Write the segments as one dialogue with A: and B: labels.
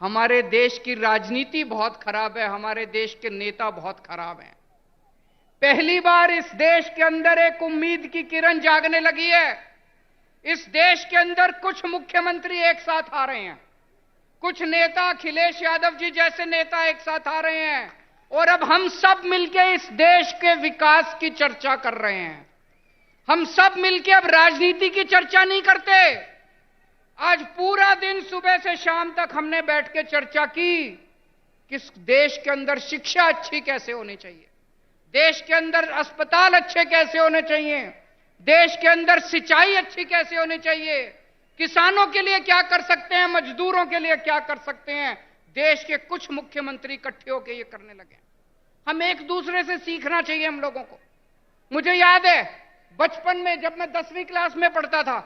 A: हमारे देश की राजनीति बहुत खराब है, हमारे देश के नेता बहुत खराब हैं। पहली बार इस देश के अंदर एक उम्मीद की किरण जागने लगी है। इस देश के अंदर कुछ मुख्यमंत्री एक साथ आ रहे हैं, कुछ नेता, अखिलेश यादव जी जैसे नेता एक साथ आ रहे हैं, और अब हम सब मिलकर इस देश के विकास की चर्चा कर रहे हैं। हम सब मिलकर अब राजनीति की चर्चा नहीं करते। आज पूरा दिन सुबह से शाम तक हमने बैठ के चर्चा की कि देश के अंदर शिक्षा अच्छी कैसे होनी चाहिए, देश के अंदर अस्पताल अच्छे कैसे होने चाहिए, देश के अंदर सिंचाई अच्छी कैसे होनी चाहिए, किसानों के लिए क्या कर सकते हैं, मजदूरों के लिए क्या कर सकते हैं। देश के कुछ मुख्यमंत्री इकट्ठे होकर ये करने लगे। हम एक दूसरे से सीखना चाहिए हम लोगों को। मुझे याद है बचपन में जब मैं 10वीं क्लास में पढ़ता था,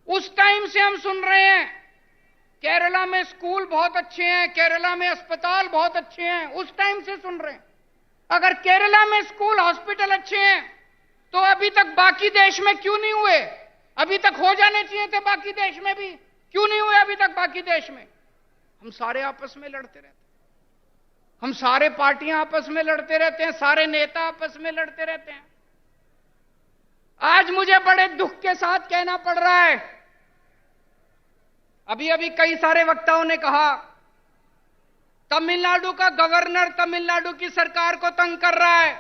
A: उस टाइम से हम सुन रहे हैं केरला में स्कूल बहुत अच्छे हैं, केरला में अस्पताल बहुत अच्छे हैं। उस टाइम से सुन रहे हैं। अगर केरला में स्कूल, हॉस्पिटल अच्छे हैं तो अभी तक बाकी देश में क्यों नहीं हुए? अभी तक हो जाने चाहिए थे बाकी देश में भी, क्यों नहीं हुए अभी तक बाकी देश में? हम सारे आपस में लड़ते रहते हैं, हम सारे पार्टियां आपस में लड़ते रहते हैं, सारे नेता आपस में लड़ते रहते हैं। आज मुझे बड़े दुख के साथ कहना पड़ रहा है, अभी अभी कई सारे वक्ताओं ने कहा तमिलनाडु का गवर्नर तमिलनाडु की सरकार को तंग कर रहा है,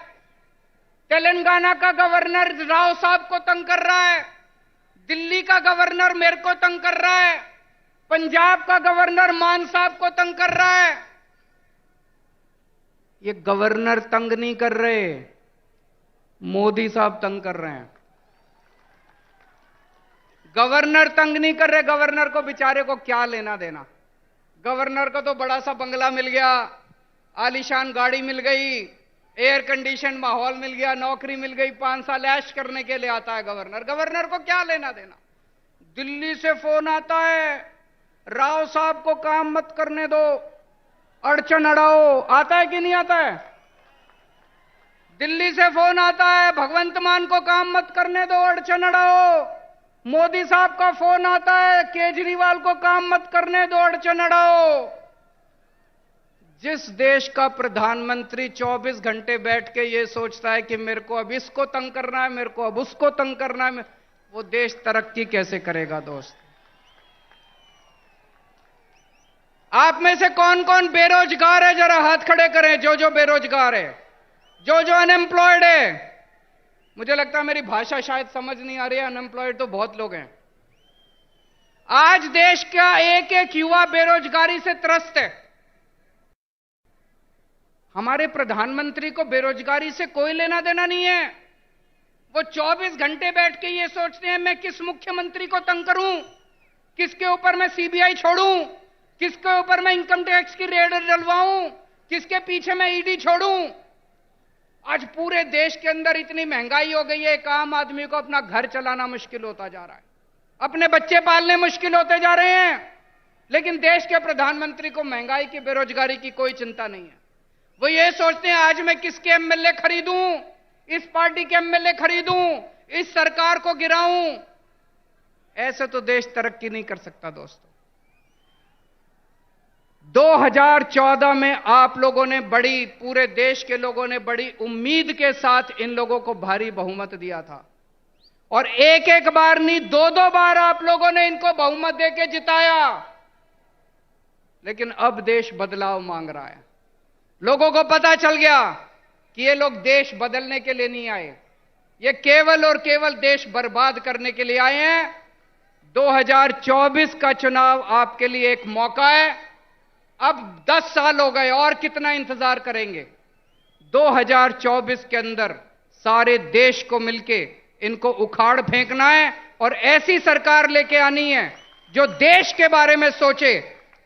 A: तेलंगाना का गवर्नर राव साहब को तंग कर रहा है, दिल्ली का गवर्नर मेरे को तंग कर रहा है, पंजाब का गवर्नर मान साहब को तंग कर रहा है। ये गवर्नर तंग नहीं कर रहे, मोदी साहब तंग कर रहे हैं। गवर्नर तंग नहीं कर रहे। गवर्नर को बेचारे को क्या लेना देना? गवर्नर को तो बड़ा सा बंगला मिल गया, आलीशान गाड़ी मिल गई, एयर कंडीशन माहौल मिल गया, नौकरी मिल गई, 5 साल ऐश करने के लिए आता है गवर्नर। गवर्नर को क्या लेना देना? दिल्ली से फोन आता है, राव साहब को काम मत करने दो, अड़चन अड़ाओ। आता है कि नहीं आता है? दिल्ली से फोन आता है, भगवंत मान को काम मत करने दो, अड़चन अड़ाओ। मोदी साहब का फोन आता है, केजरीवाल को काम मत करने दो, अड़चन अड़ाओ। जिस देश का प्रधानमंत्री 24 घंटे बैठ के ये सोचता है कि मेरे को अब इसको तंग करना है, मेरे को अब उसको तंग करना है, वो देश तरक्की कैसे करेगा दोस्त? आप में से कौन कौन बेरोजगार है? जरा हाथ खड़े करें जो जो बेरोजगार है, जो जो अनएम्प्लॉयड है। मुझे लगता है मेरी भाषा शायद समझ नहीं आ रही है, अनएम्प्लॉयड तो बहुत लोग हैं। आज देश का एक एक युवा बेरोजगारी से त्रस्त है। हमारे प्रधानमंत्री को बेरोजगारी से कोई लेना देना नहीं है। वो 24 घंटे बैठ के ये सोचते हैं मैं किस मुख्यमंत्री को तंग करूं, किसके ऊपर मैं सीबीआई छोड़ूं, किसके ऊपर मैं इनकम टैक्स की रेड डलवाऊं, किसके पीछे मैं ईडी छोड़ूं। आज पूरे देश के अंदर इतनी महंगाई हो गई है, एक आम आदमी को अपना घर चलाना मुश्किल होता जा रहा है, अपने बच्चे पालने मुश्किल होते जा रहे हैं। लेकिन देश के प्रधानमंत्री को महंगाई की, बेरोजगारी की कोई चिंता नहीं है। वो ये सोचते हैं आज मैं किसके एमएलए खरीदूं, इस पार्टी के एमएलए खरीदूं, इस सरकार को गिराऊं। ऐसे तो देश तरक्की नहीं कर सकता दोस्तों। 2014 में आप लोगों ने पूरे देश के लोगों ने बड़ी उम्मीद के साथ इन लोगों को भारी बहुमत दिया था, और एक एक बार नहीं, 2-2 बार आप लोगों ने इनको बहुमत देके जिताया। लेकिन अब देश बदलाव मांग रहा है। लोगों को पता चल गया कि ये लोग देश बदलने के लिए नहीं आए, ये केवल और केवल देश बर्बाद करने के लिए आए हैं। 2024 का चुनाव आपके लिए एक मौका है। अब 10 साल हो गए, और कितना इंतजार करेंगे? 2024 के अंदर सारे देश को मिलके इनको उखाड़ फेंकना है, और ऐसी सरकार लेके आनी है जो देश के बारे में सोचे,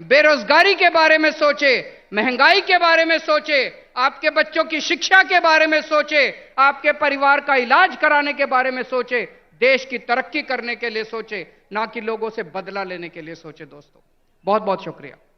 A: बेरोजगारी के बारे में सोचे, महंगाई के बारे में सोचे, आपके बच्चों की शिक्षा के बारे में सोचे, आपके परिवार का इलाज कराने के बारे में सोचे, देश की तरक्की करने के लिए सोचे, ना कि लोगों से बदला लेने के लिए सोचे। दोस्तों बहुत बहुत शुक्रिया।